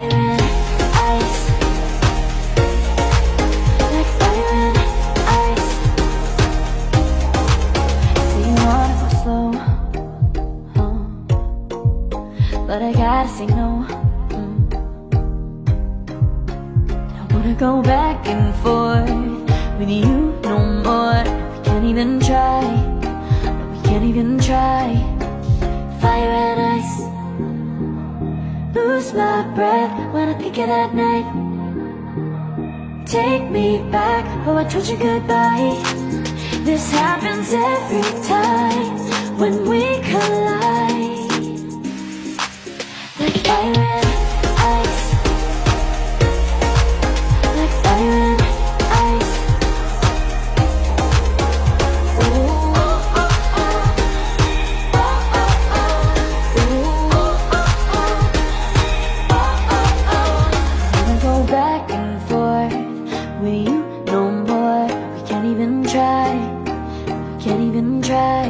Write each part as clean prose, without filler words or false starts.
fire and ice, like fire and ice. See you wanna go slow, but I gotta say no. I wanna go back and forth with you no more. We can't even try, we can't even try. Fire and ice, lose my breath when I think of that night. Take me back, oh I told you goodbye. This happens every time when we collide, like fire and ice, like fire and ice. Ooh, oh, oh, oh. Oh, oh, oh. Ooh, oh, oh, oh. Oh, oh, oh. I wanna go back and forth with you no more. We can't even try, we can't even try.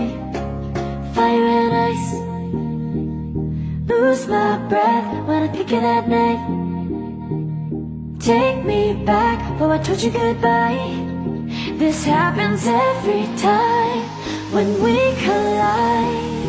Fire and ice, lose my breath when I think of that night. Take me back, oh I told you goodbye. This happens every time when we collide.